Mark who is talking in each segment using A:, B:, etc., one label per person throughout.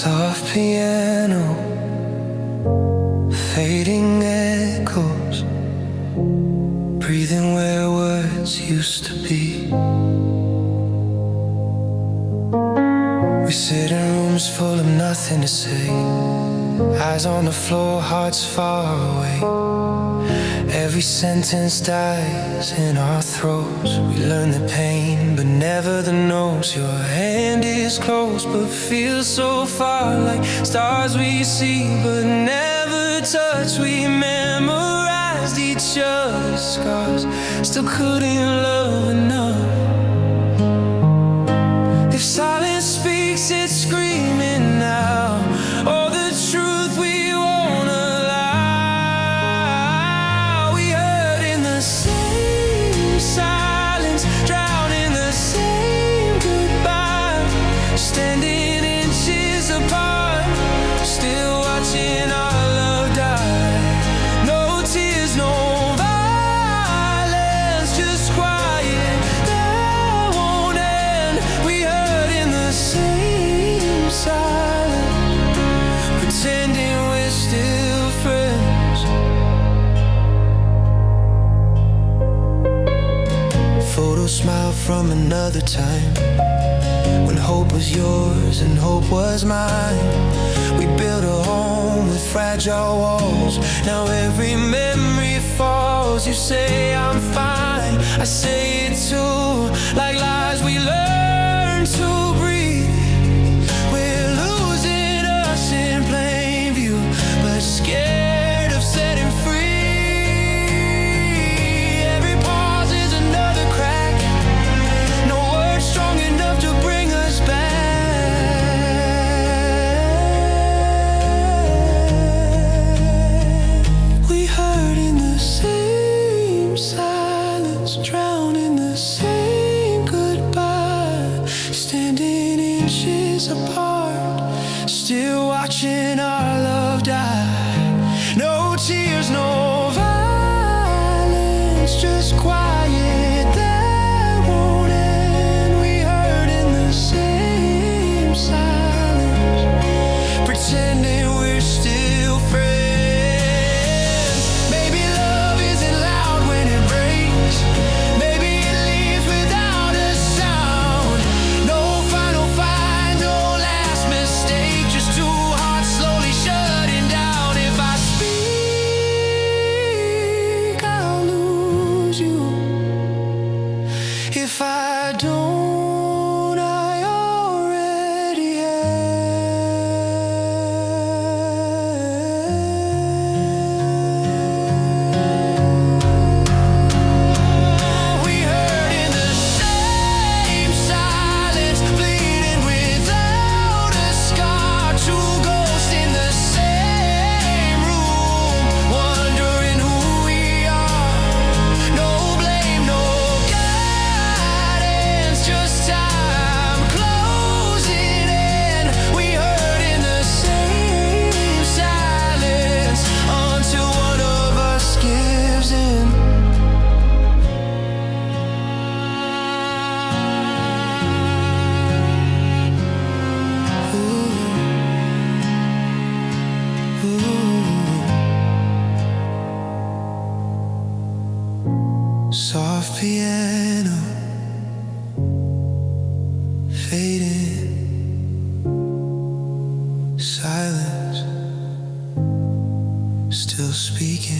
A: Soft piano, fading echoes, breathing where words used to be. We sit in rooms full of nothing to say, eyes on the floor, hearts far away. Every sentence dies in our throats. We learn the pain, but never the notes. Your hand is close, but feels so far, like stars we see, but never touch. We memorized each other's scars, still couldn't love enough. If silence speaks, it's screaming now. All the truth we won't allow. We hurt in the same silence, drown in the same goodbye. Standing inches apart, still watching our love die. No tears, no violence, just quiet that won't end. We hurt in the same silence, pretending we're still friends. Photo smile from another time, when hope was yours and hope was mine. We built a home with fragile walls. Now every memory falls. You say I'm fine, I say it too. Like lies we learn to breathe. We're losing us in plain view, but scared of setting free. Every pause is another crack, no word strong enough to bring us back. We hurt in the same silence, drown in the same goodbye. Standing inches apart, still watching our love die. No tears, no violence, just quiet that won't end. We hurt in the same silence, pretending we're still friends. Maybe love isn't loud when it breaks. Maybe it leaves without a sound. No final fight, no last mistake, just two hearts slowly shutting down. If I speak, I'll lose you. If I don't, I already have. We hurt in the same silence, bleeding without a scar. Two ghosts in the same room, wondering who we are. No blame, no guidance, just time closing in. We hurt in the same silence, until one of us gives in. Soft piano, fading silence, still speaking.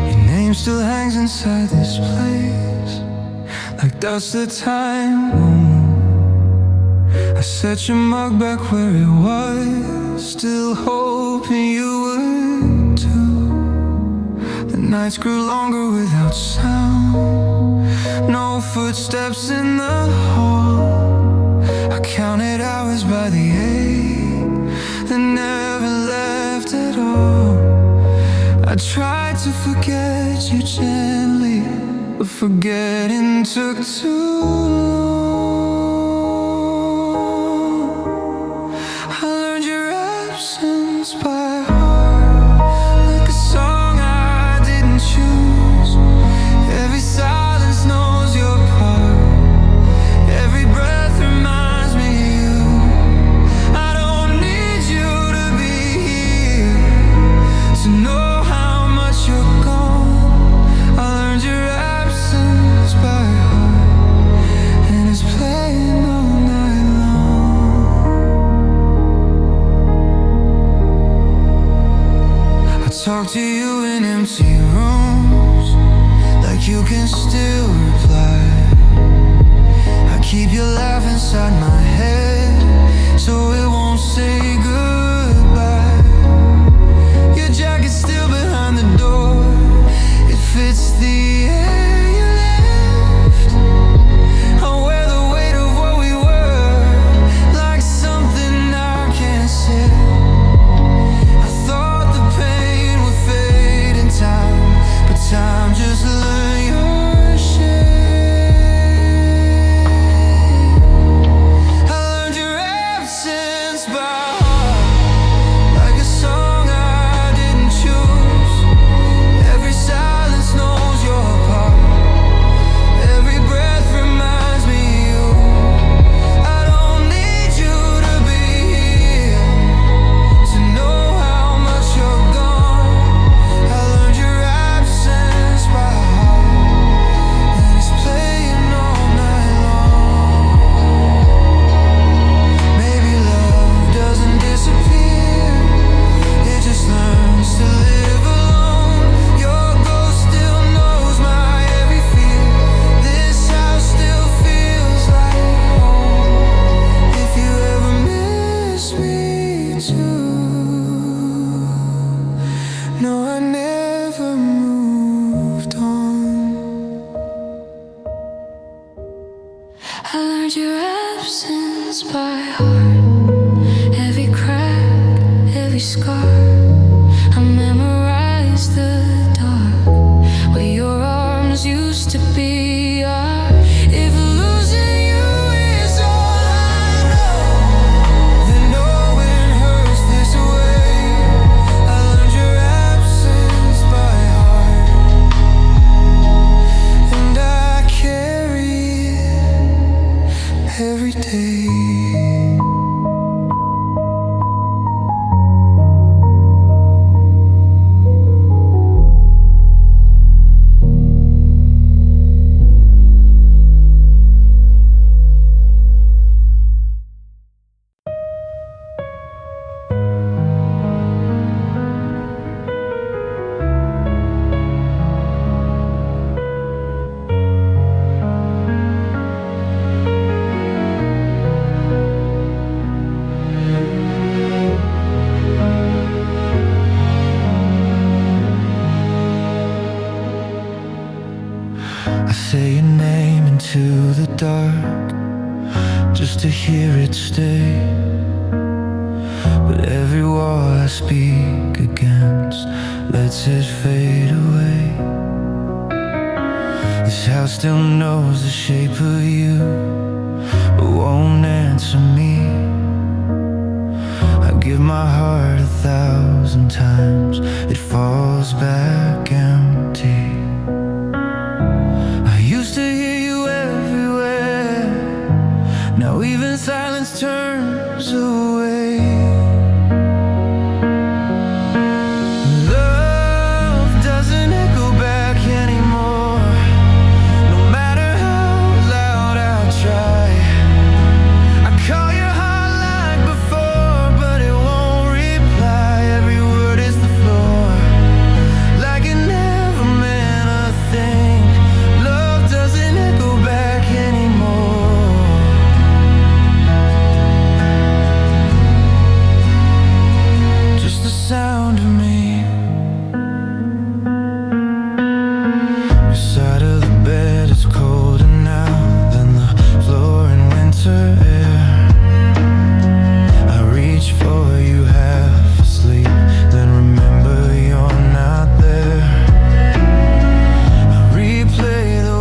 A: Your name still hangs inside this place, like dust that time won't move. I set your mug back where it was, still hoping you would too. The nights grew longer without sound, no footsteps in the hall. I counted hours by the 8 that never left at all. I tried to forget you gently, but forgetting took too long. hands by heart. Every crack, every scar, I memorized the dark where your arms used to be. If losing you is all I know, then knowing hurts this way. I learned your absence by heart, and I carry it every day. I say your name into the dark just to hear it stay, but every wall I speak against lets it fade away. This house still knows the shape of you, but won't answer me. I give my heart 1,000 times, it falls back empty. Used to hear you everywhere, now even silence turns away. Love doesn't echo back anymore, no matter how loud I try. I call your heart like before, but it won't reply. Every word is the floor, like it never meant a thing. Doesn't echo back anymore. Just the sound of me beside of the bed. It's colder now than the floor in winter air. I reach for you half asleep, then remember you're not there. I replay the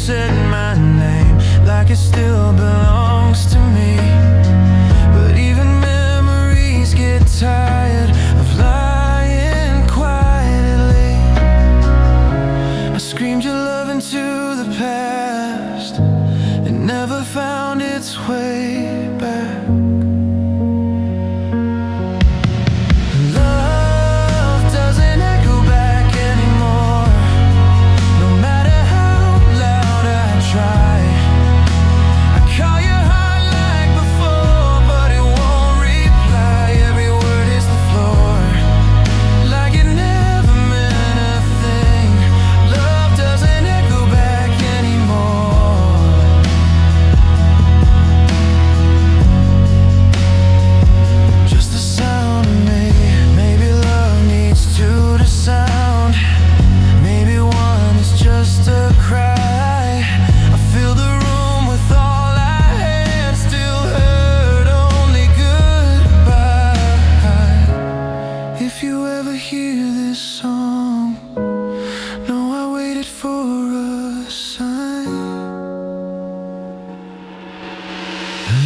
A: said my name like it still belongs to me, but even memories get tired of lying quietly. I screamed your love into the past, it never found its way back.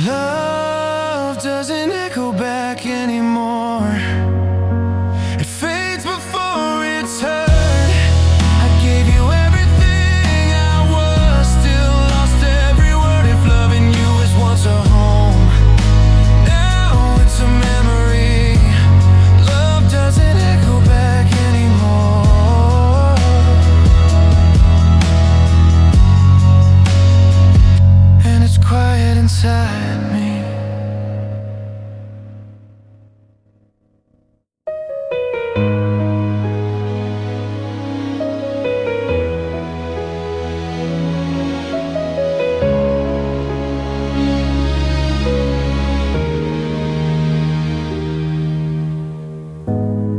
A: Love doesn't echo back anymore. It fades before it's heard. I gave you everything I was, still lost every word. If loving you was once a home, now it's a memory. Love doesn't echo back anymore. And it's quiet inside me.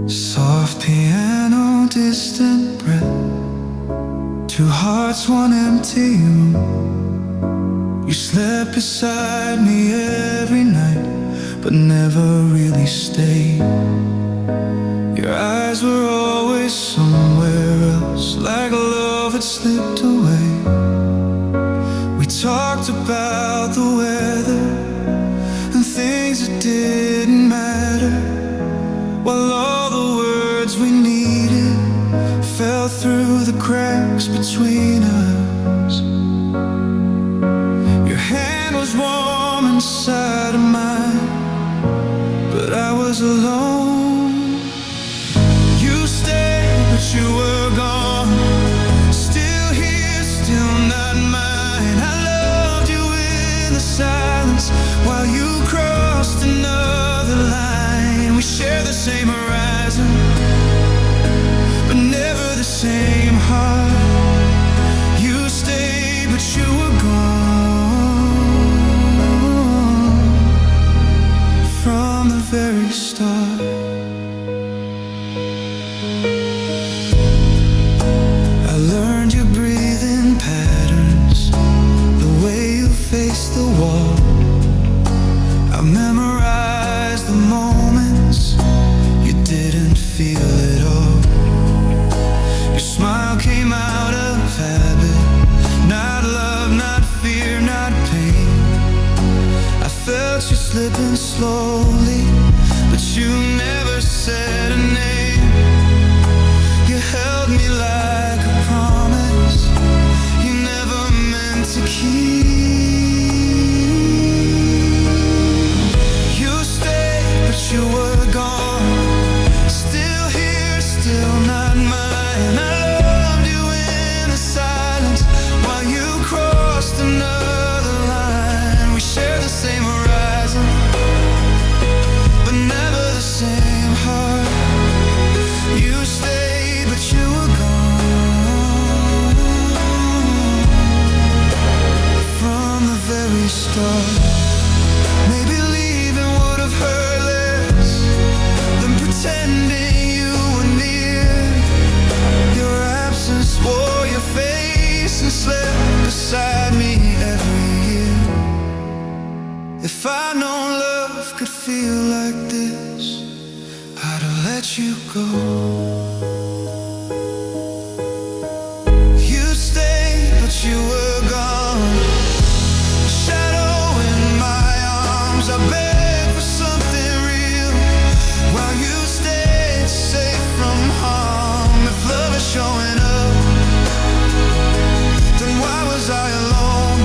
A: Soft piano, distant breath, two hearts, one empty room. You slept beside me every night, but never really stayed. Your eyes were always somewhere else, like love had slipped away. We talked about the weather and things that didn't matter, while all the words we needed fell through the cracks between us. Your hand was warm inside of mine, but I was alone. You stayed, but you were gone. Still here, still not mine. I loved you in the silence while you crossed another line. We share the same horizon, but never the same heart. You stayed, but you were gone from the very start. I learned your breathing patterns, the way you faced the wall. I memorized the moments you didn't feel at all. Your smile came out of habit, not love, not fear, not pain. I felt you slipping slowly, but you never said a name. You held me like a promise you never meant to keep. You stayed, but you were gone. Still here, still not mine. I loved you in the silence while you crossed another line. We share the same horizon, but never the same heart. You stayed, but you were gone from the very start. Maybe leaving would have hurt less than pretending you were near. Your absence wore your face and slept beside me every year. If I'd known love could feel like this, I'd have let you go. You stayed, but you were gone. A shadow in my arms, I begged for something real, while you stayed safe from harm. If love is showing up, then why was I alone?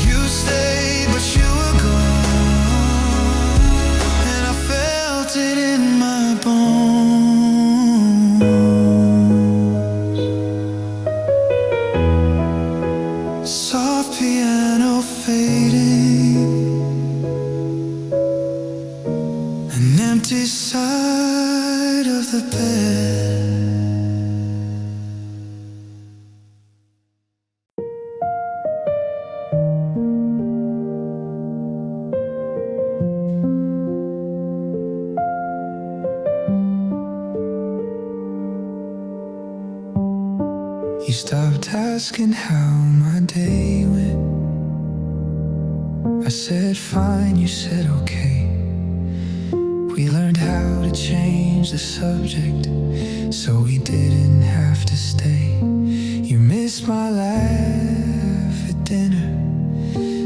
A: You stayed, but you were gone, and I felt it in my bones. Soft piano fading, an empty side of the bed. You stopped asking how my day went. I said fine, you said okay. We learned how to change the subject, so we didn't have to stay. You missed my laugh at dinner,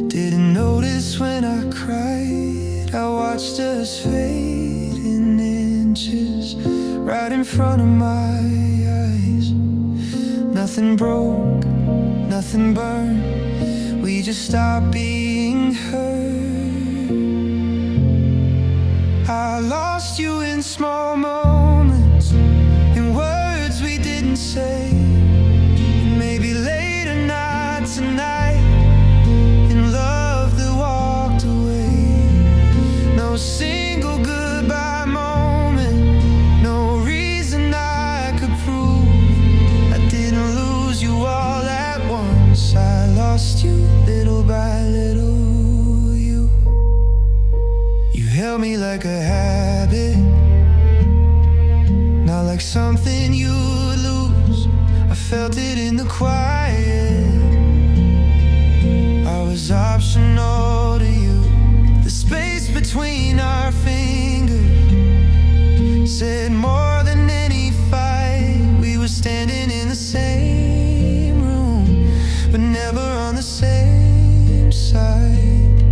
A: didn't notice when I cried. I watched us fade in inches right in front of my eyes. Nothing broke, nothing burned, we just stopped being hurt. I lost you in small moments, in words we didn't say. And maybe later, not tonight, in love that walked away. No single goodbye moment, no reason I could prove I didn't lose you all at once. I lost you little by little. You held me like a habit, not like something you'd lose. I felt it in the quiet. I was all to you. The space between our fingers said more than any fight. We were standing in the same room, but never on the same side.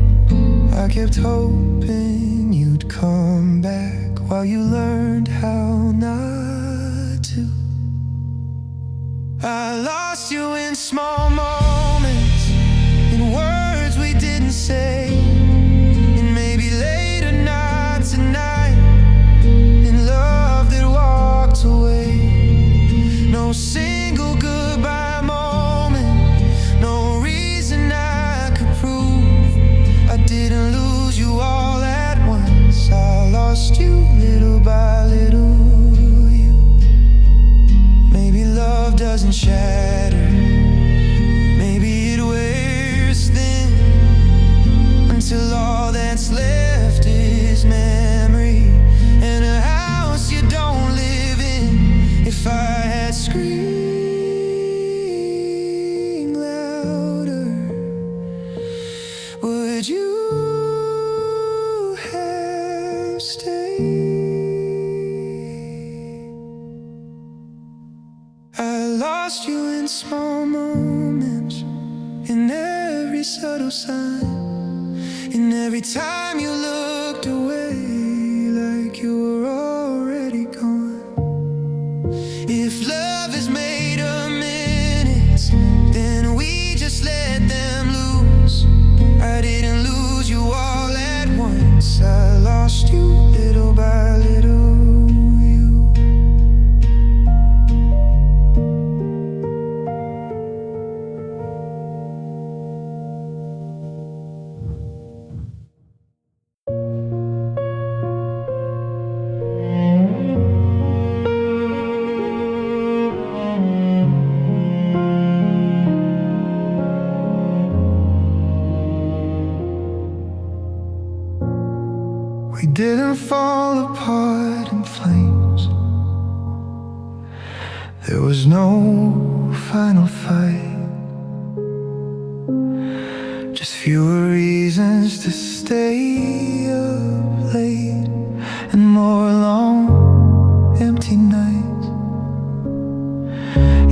A: I kept hoping you'd come back while you learned how not to. I lost you in small moments, in words we didn't say, and maybe later, not tonight, in love that walked away. No single goodbye moment, no reason I could prove I didn't lose you all at once. I lost you little by little. Maybe love doesn't shatter, maybe it wears thin, until all that's left is memory and a house you don't live in. If I had screamed louder, would you have stayed? I lost you in small moments, in every subtle sign, in every time you looked away like you were already gone. If love is made of minutes, then we just let them lose. I didn't lose you all at once. I lost you little by little. We didn't fall apart in flames. There was no final fight, just fewer reasons to stay up late and more long, empty nights.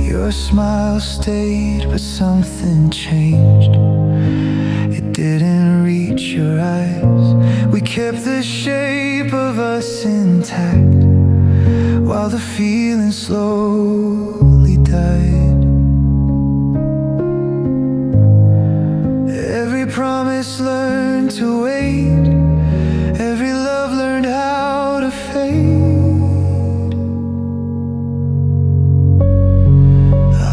A: Your smile stayed, but something changed. It didn't reach your eyes. We kept the shape of us intact, while the feeling slowly died. Every promise learned to wait, every love learned how to fade.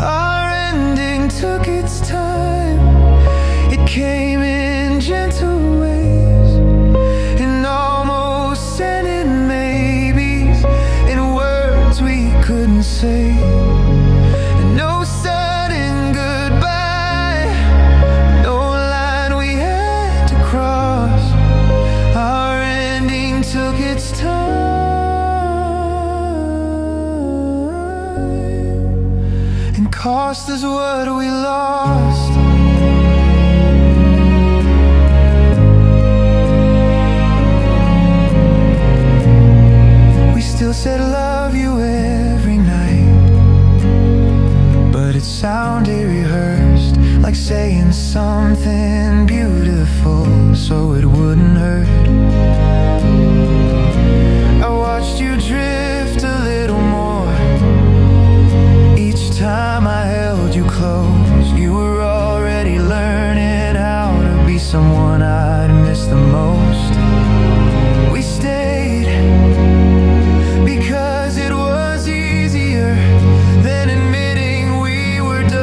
A: Our ending took its time, it came in gentle ways, in almost and in maybes, in words we couldn't say. No sudden goodbye, no line we had to cross. Our ending took its time and cost us what we lost. Still said I love you every night, but it sounded rehearsed, like saying something beautiful so it wouldn't hurt. I watched you drift a little more each time I held you close. You were already learning how to be someone I'd miss the most. We stayed because it was easier than admitting we were done.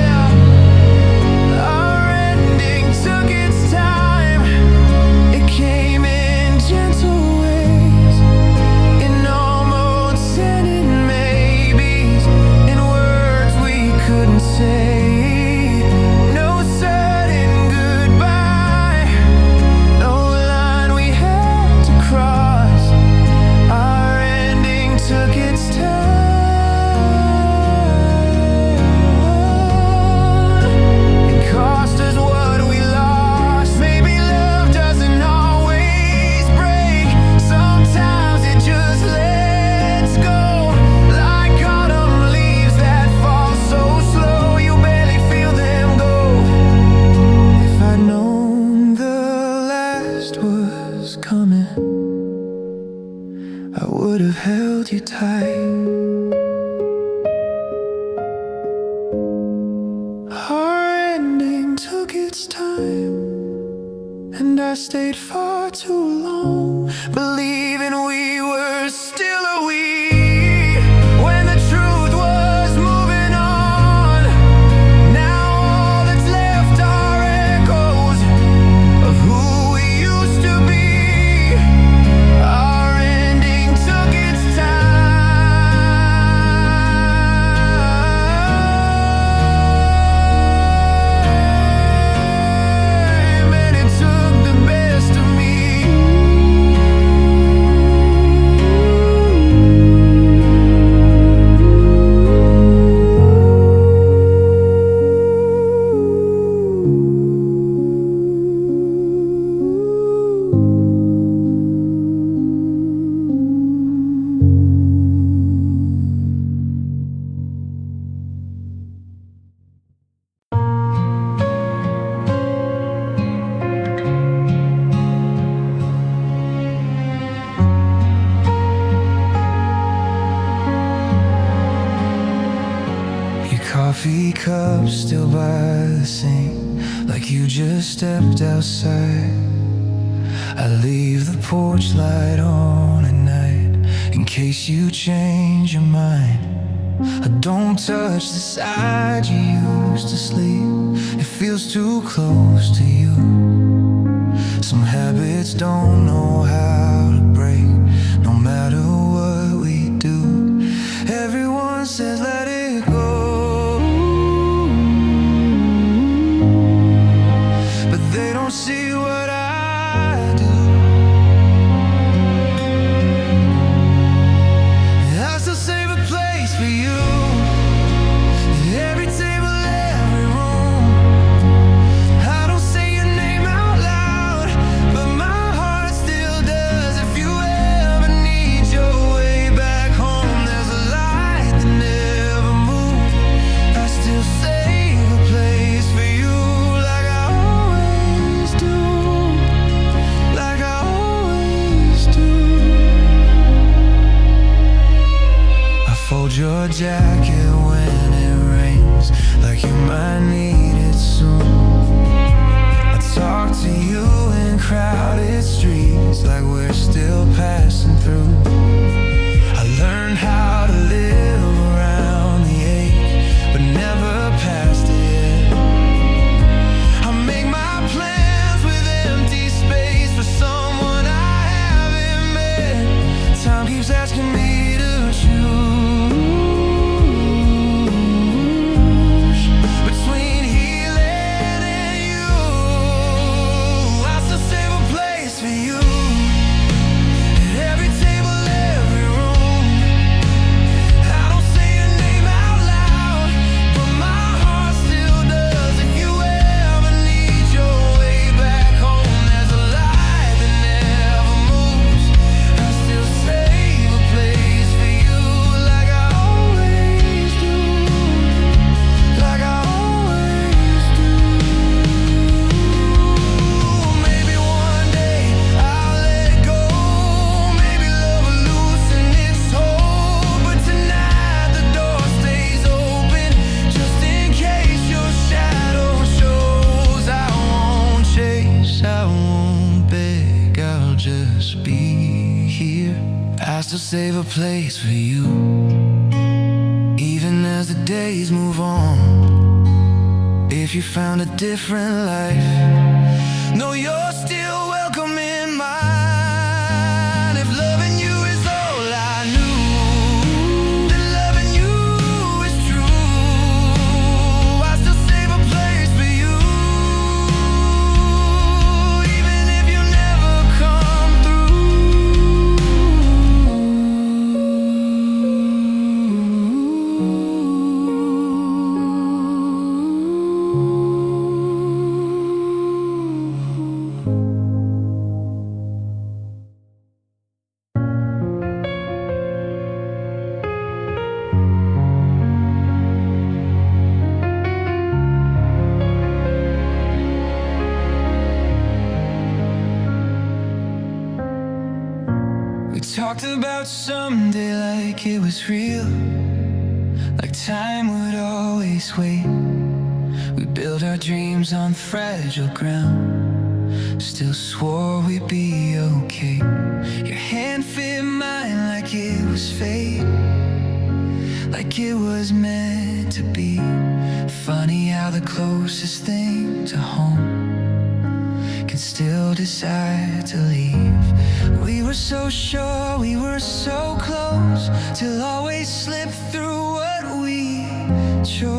A: Yeah. Our ending took its time, it came in gentle ways, in almost and in maybes, in words I stayed far too long, believing we were still a we, when the truth was moving on. Now all that's left are echoes of who we used to be. Our ending took its time, and it took the best of me. Your coffee cup still by the sink, like you just stepped outside. I leave the porch light on at night, in case you change your mind. I don't touch the side you used to sleep, it feels too close to you. Some habits don't know how to break, no matter what we do. Everyone says let it go, but they don't see what I do. I still save a place for you, every table, every room. I don't say your name out loud, but my heart still does. If you ever need your way back home, there's a light that never moves. I still save a place for you, like I always do, like I always do. I fold your jacket when it rains, like you might need it soon. I talk to you in crowded streets, like we're still passing through. I learned how to live around the ache, but never past it yet. I make my plans with empty space for someone I haven't met. Time keeps asking me to choose between healing and you. I still save a place for you, at every table, every room. I don't say your name out loud, but my heart still does. If you ever need your way back home, there's a light that never moves. I still save a place for you, like I always do, like I always do. Maybe one day I'll let go, maybe love will loosen its hold, but tonight the door stays open, just in case your shadow shows. I won't chase, I won't beg, I'll just be here. I still save a place for you, even as the days move on. If you found a different life, know you're still welcome in mine. If loving you is all I knew, then loving you is true. I still save a place for you, even if you never come talked about someday like it was real, like time would always wait. We built our dreams on fragile ground, still swore we'd be okay. Your hand fit mine like it was fate, like it was meant to be. Funny how the closest thing to home can still decide to leave. We were so sure, we were so close, till always slip through what we chose.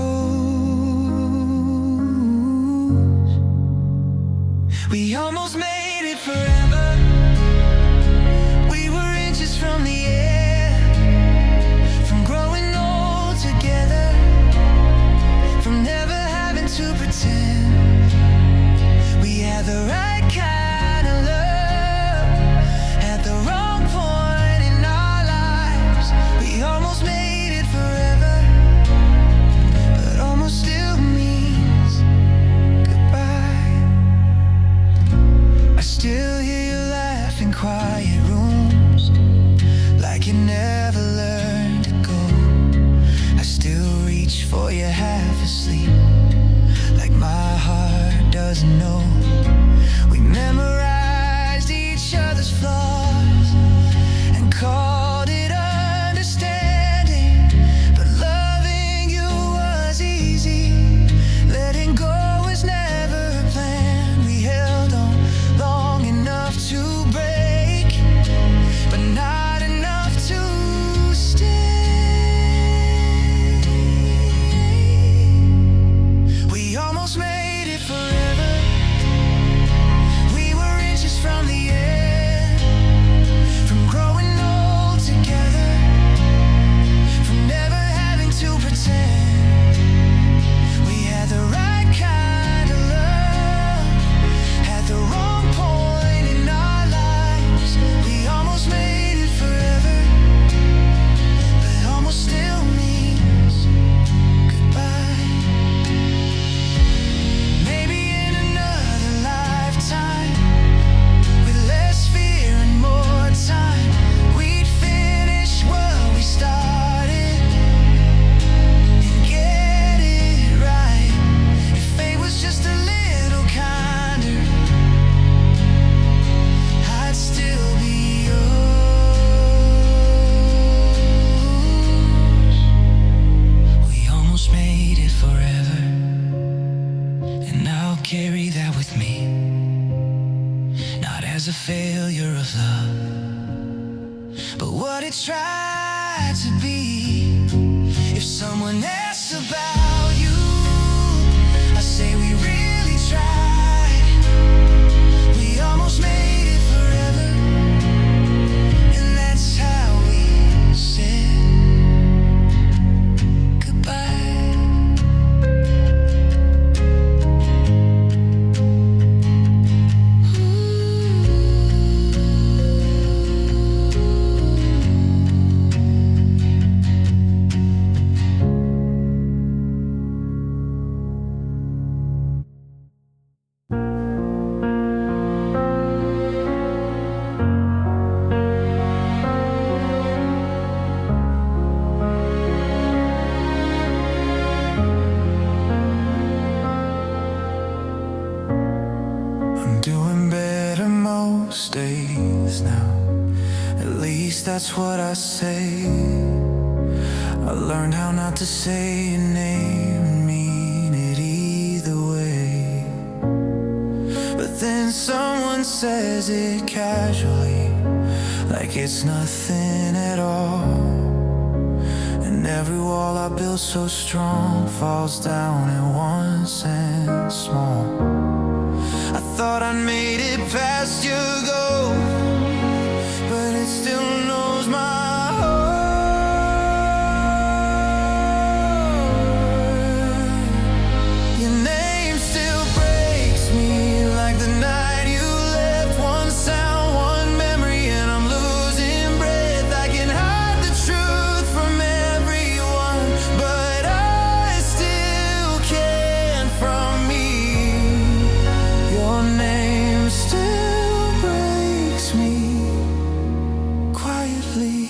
A: We almost made it forever. We were inches from the air, from growing old together, from never having to pretend we had the right kind of love at the wrong point in our lives. We almost made it forever, but almost still means goodbye. I still hear you laugh in quiet rooms, like you never learned to go. I still reach for you half asleep, like my heart doesn't know. We memorized each other's flaws and called it understanding, but loving you was easy. Letting go was never a plan. We held on long enough to break, but not enough to stay. We almost made it forever. We were inches from the air, from growing old together, from never having to pretend we had the right kind of love at the wrong point in our lives. We almost made it forever, but almost still means goodbye. Maybe in another lifetime, with less fear and more time, we'd finish what we started and get it right. If fate was just a little kinder, I'd still be yours. We almost made it forever, and I'll carry that with me, not as a failure of love, but what it tried to be. If someone asks about you, I say we really tried. We almost made it forever, and that's how we said goodbye. I'm doing better most days now, at least that's what I say. I learned how not to say your name and mean it either way. But then someone says it casually, like it's nothing at all, and every wall I built so strong falls down at once and small. I thought I made it past your goal, but it still knows my heart. Your name still breaks me like the night you left. One sound, one memory, and I'm losing breath. I can hide the truth from everyone, but I still can't from me. Your name still breaks me quietly.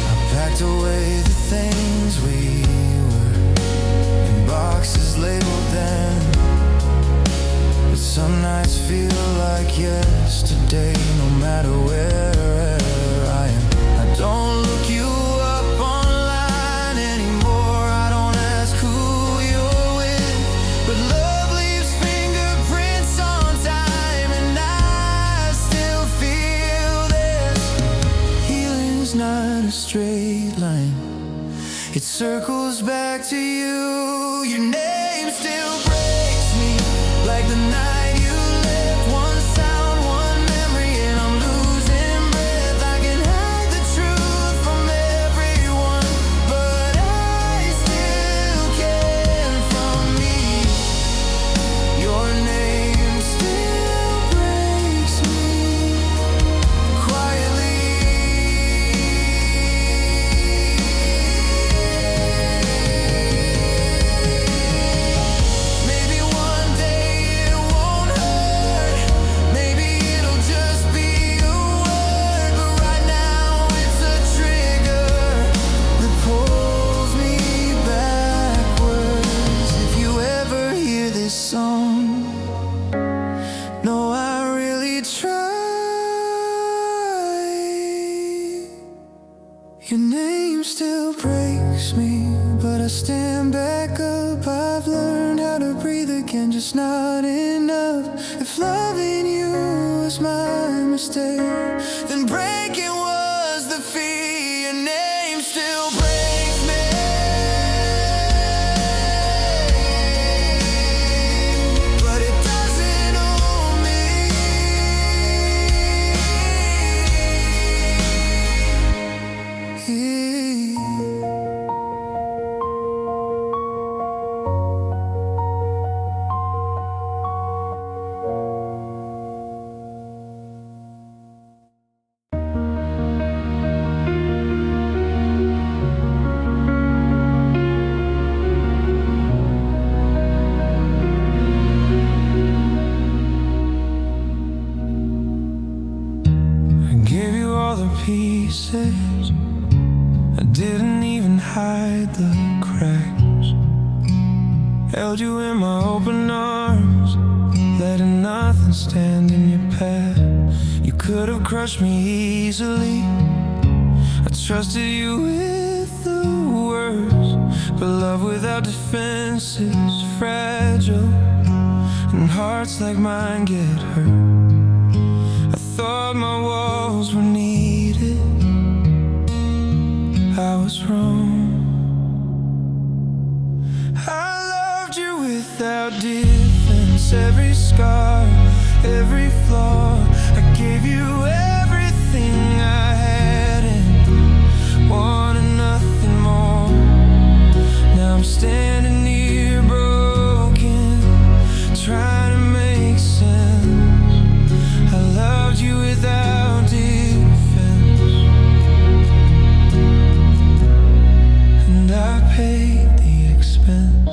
A: I packed away the things we were and boxes labeled then, but some nights feel like yesterday, no matter where I am. I don't look you up online anymore, I don't ask who you're with, but love leaves fingerprints on time, and I still feel this. Healing's not a straight line, it circles back to you. Your name still breaks me, like the night you left. One sound, one memory, and I'm losing breath. I can hide the truth from everyone, but I still can from me. Your name still breaks me quietly. Your name still breaks me, but I stand back up. I've learned how to breathe again, just not enough. If loving you was my mistake, then breaking was the fee. Your name still breaks me, but it doesn't own me. Gave you all the pieces, I didn't even hide the cracks. Held you in my open arms, letting nothing stand in your path. You could have crushed me easily, I trusted you with the worst, but love without defense is fragile, and hearts like mine get hurt. I thought my walls were needed, I was wrong. I loved you without defense, every scar, every flaw. I gave you everything I had and wanted nothing more. Now I'm standing here broken, trying to make sense. I loved you without defense, and I paid the expense.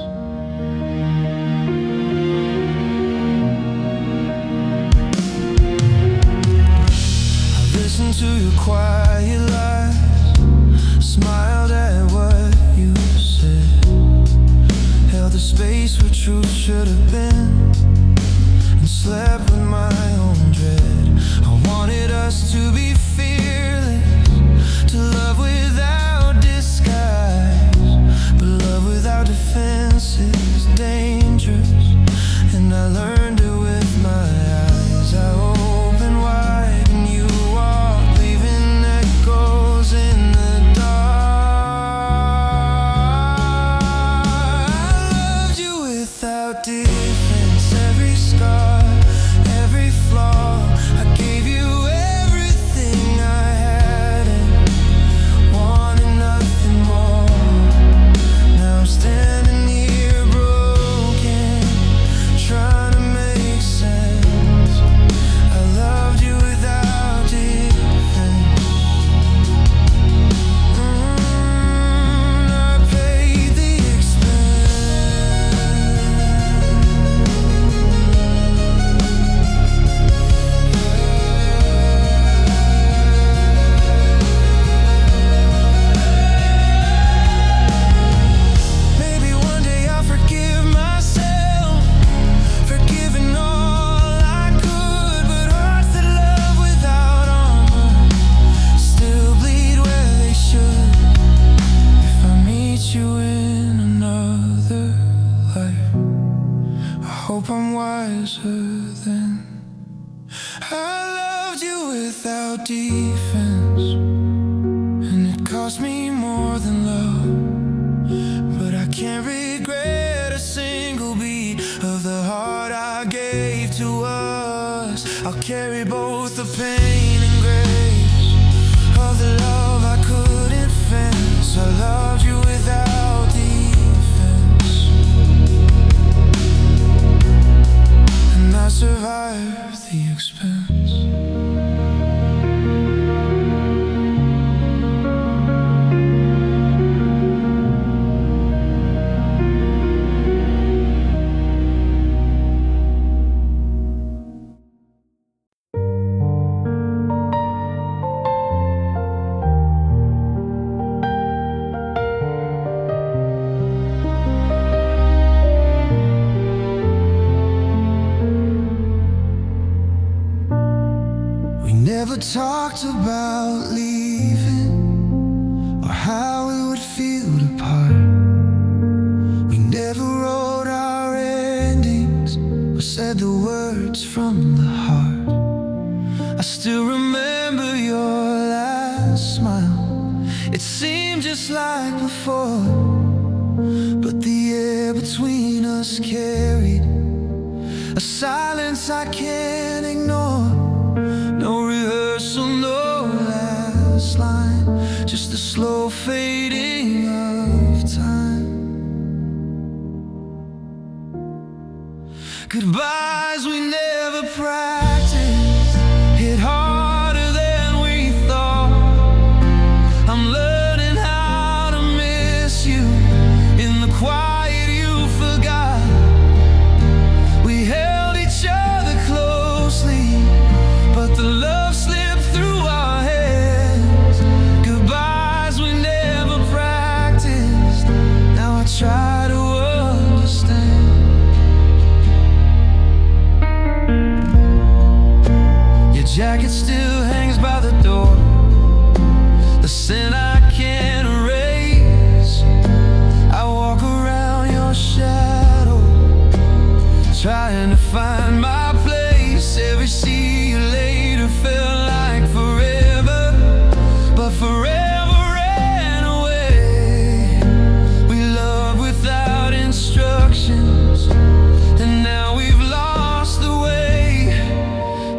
A: cost me more than love, but I can't regret a single beat of the heart I gave to us. I'll carry both the pain and grace of the love I couldn't fence. I loved you without defense, and I survived the expense. Never talked about leaving or how it would feel to part. We never wrote our endings or said the words from the heart. I still remember your last smile. It seemed just like before, but the air between us carried a silence I can't ignore. No rehearsal, no last line, just the slow fading of time. Goodbyes we never practiced hit harder than we thought. I'm learning how to miss you in the quiet you forgot. We held each other closely, but the love slipped through our hands. Goodbyes we never practiced. Now I try to understand. Your jacket still hangs by the door, the scent I can't erase. I walk around your shadow, trying to find my place. Every see you later felt like forever, but forever ran away. We loved without instructions, and now we've lost the way.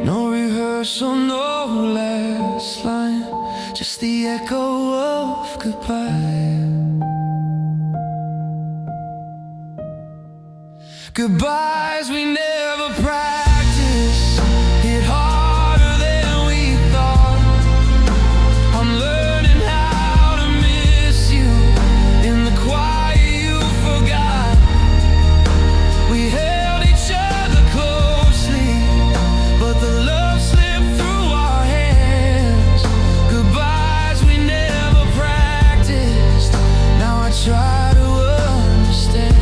A: No rehearsal, no last line, just the echo of goodbye. Goodbyes we never practiced hit harder than we thought. I'm learning how to miss you in the quiet you forgot. We held each other closely, but the love slipped through our hands. Goodbyes we never practiced. Now I try to understand.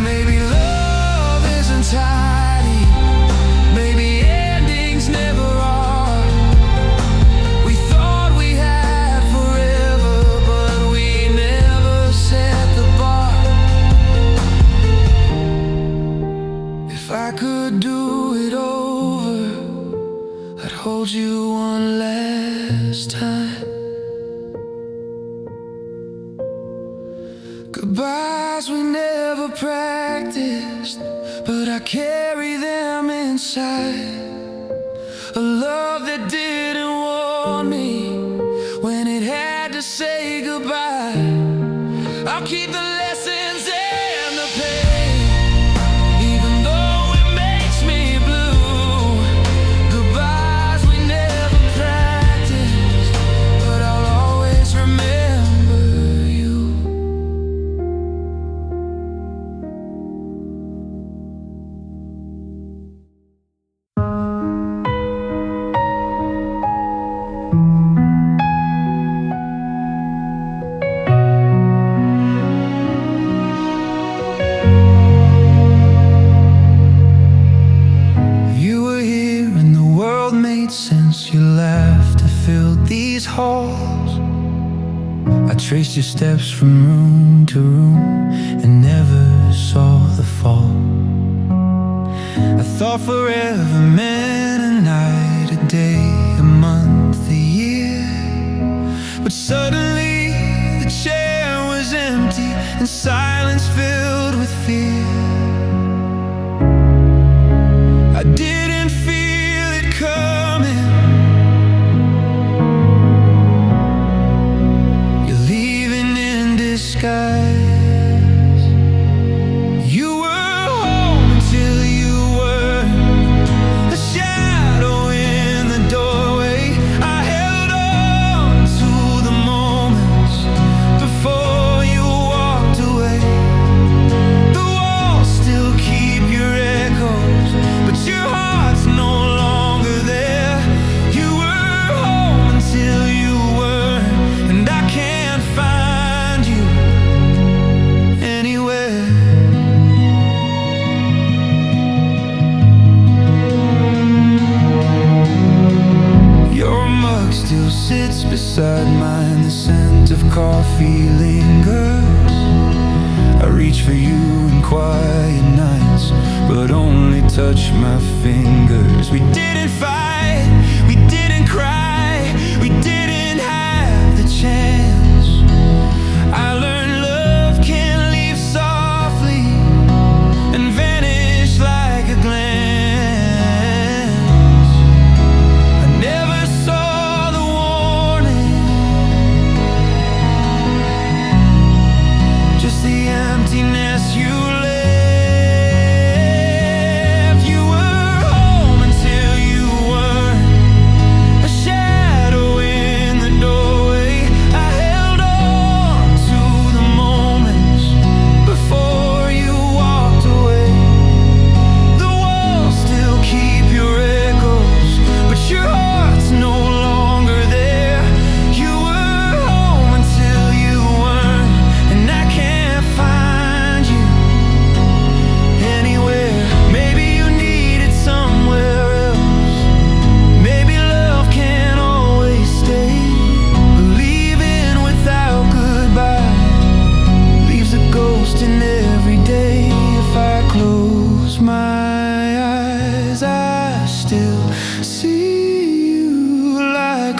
A: Maybe love isn't tidy, maybe endings never are. We thought we had forever, but we never set the bar. If I could do it over, I'd hold you one last time. Goodbyes we never practiced, but I carry them inside. A love that didn't want me when it had to say goodbye. I'll keep the lessons and the pain, even though it makes me blue. Goodbyes we never practiced, but I'll always remember you. halls. I traced your steps from room to room and never saw the fall. I thought forever meant a night, a day, a month, a year. silence filled with fear. I didn't feel it coming. You're leaving in disguise. Sits beside mine, the scent of coffee lingers. I reach for you in quiet nights, but only touch my fingers. We didn't fight, we didn't cry, we didn't have the chance. I learned love can leave softly and vanish like a glance.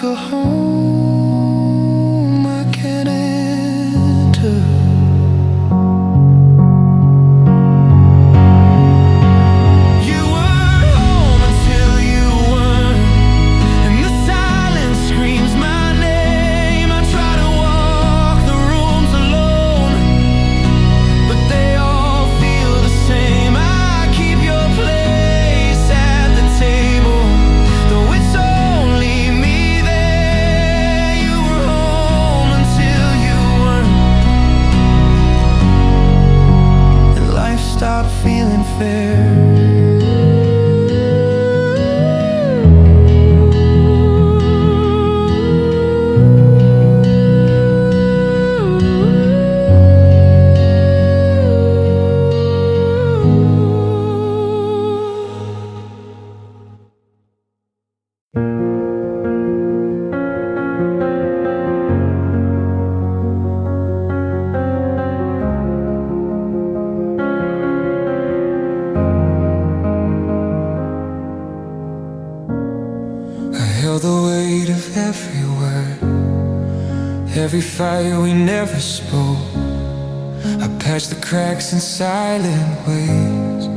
A: A home I can't enter. You were home until you weren't, and the silence screams my name. I try to walk the rooms alone, but they all feel the same. I keep your place at the table, though it's only me. Stop feeling fair. The weight of every word, every fight we never spoke. I patched the cracks in silent ways,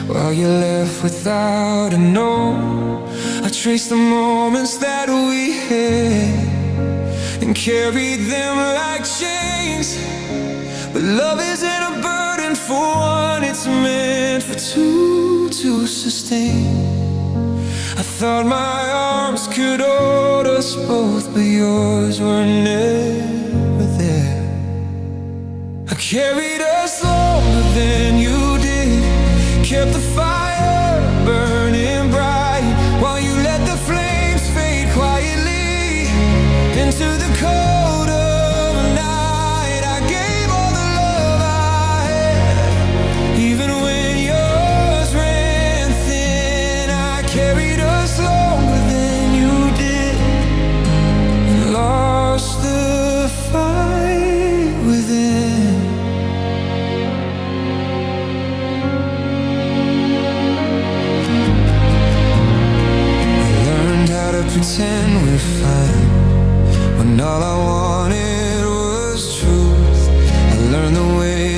A: while you left without a note. I traced the moments that we had and carried them like chains. But love isn't a burden for one, it's meant for two to sustain. I thought my arms could hold us both, but yours were never there. I carried us longer than you did, kept the fire burning bright, while you let the flames fade quietly into the cold of the night. I gave all the love I had, even when yours ran thin. I carried us longer than you did, and lost the fight within. I learned how to pretend we're fine when all I wanted was truth. I learned the way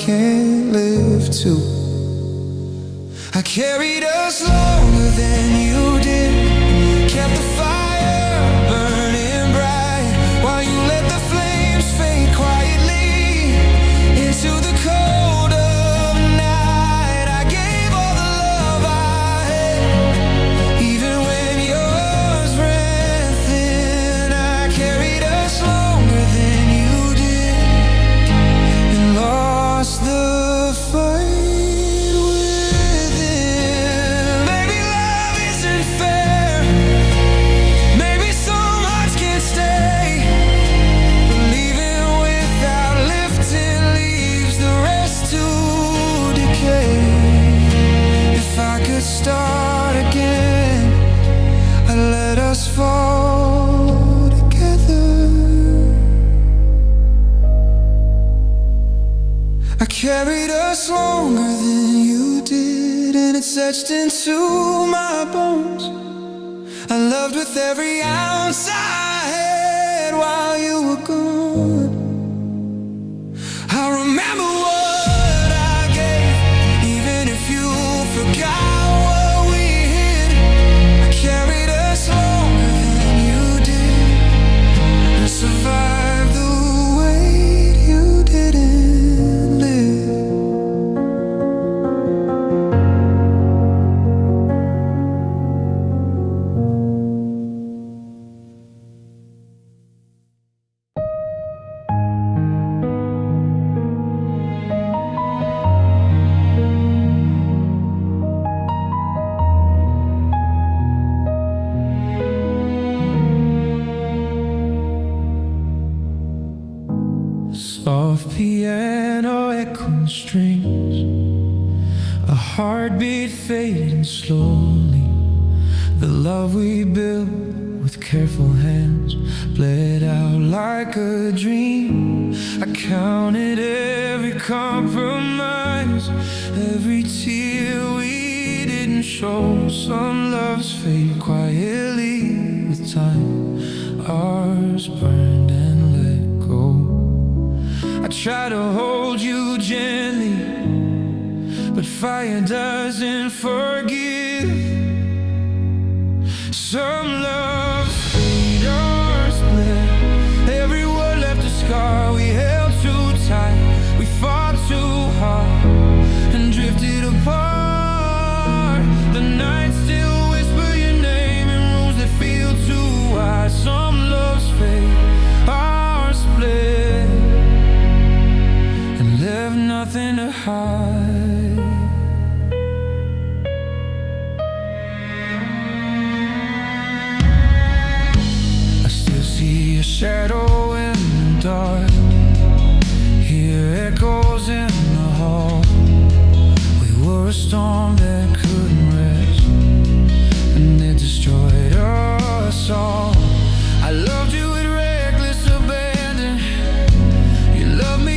A: can't live too. I carried us longer than you did, kept the fire burning bright, while you let the flames fade quietly into the cold of night. I gave all the love I had, even when yours ran thin. I carried us longer than you did, and lost the fight. Start again, I let us fall together. I carried us longer than you did, and it's etched into my bones. I loved with every ounce I had while you were gone. I remember what I gave, even if you forgot. Survive the weight you didn't live. Soft piano echoing strings, a heartbeat fading slowly. The love we built with careful hands bled out like a dream. I counted every compromise, every tear we didn't show. Some loves fade quietly with time, ours burned and let go. I try to hold you gently, but fire doesn't forgive. Some loves fade or split, every word left a scar. We held too tight, we fought too hard, and drifted apart. The nights still whisper your name in rooms that feel too wide. Some loves fade or split, left nothing to hide. I still see your shadow in the dark, hear echoes in the hall. We were a storm that couldn't rest, and it destroyed us all. I loved you with reckless abandon, you loved me.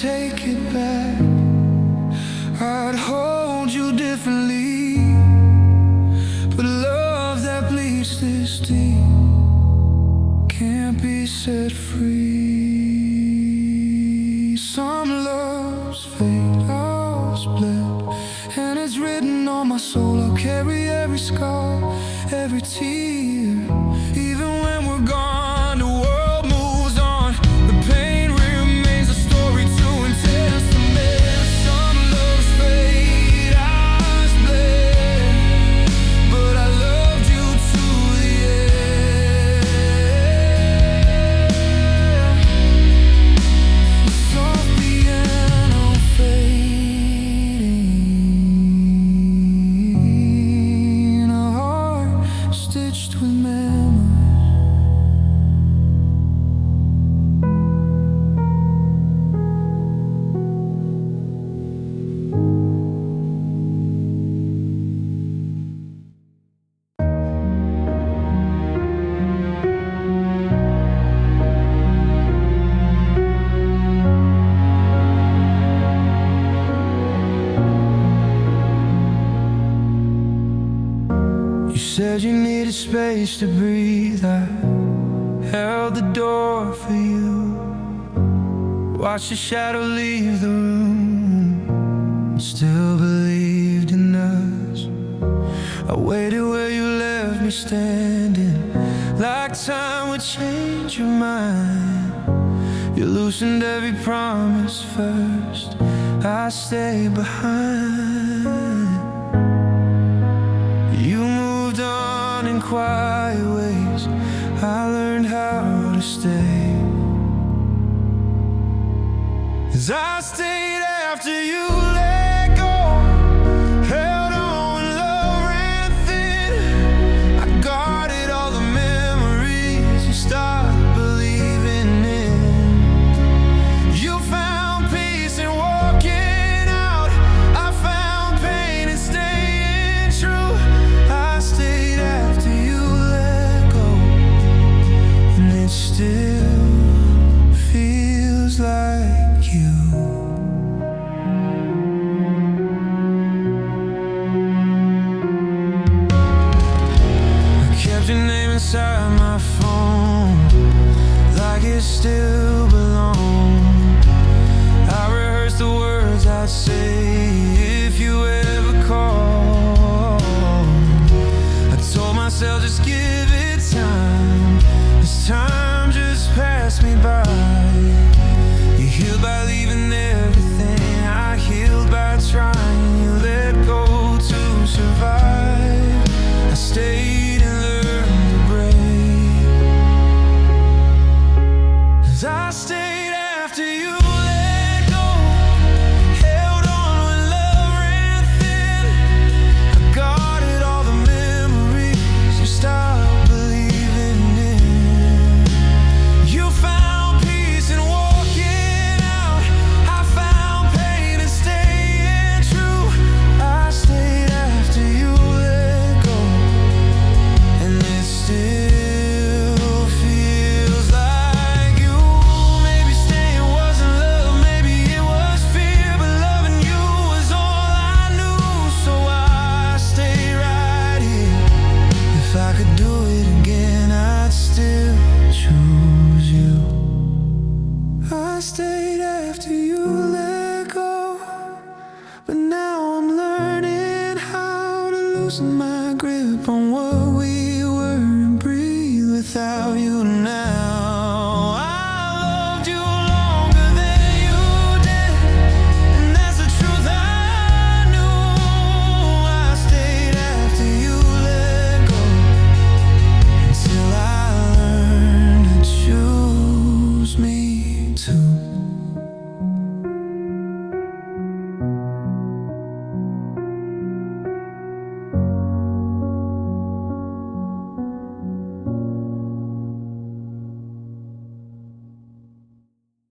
A: Take it back, I'd hold you differently, but love that bleeds this deep can't be set free. Some loves fade, all split, and it's written on my soul. I'll carry every scar, every tear needed space to breathe. I held the door for you, watched the shadow leave the room, still believed in us. I waited where you left me standing, like time would change your mind. You loosened every promise first, I stayed behind. You moved on in quiet ways, I learned how to stay. 'Cause I stayed after you let go, held on when love ran thin. I guarded all the memories you stopped believing in. You found peace in walking out, I found pain in staying true. I stayed after you let go, and it still feels like you. I kept your name inside my phone, like it still belonged. I rehearsed the words I'd say if you ever called. I told myself just give it time, this time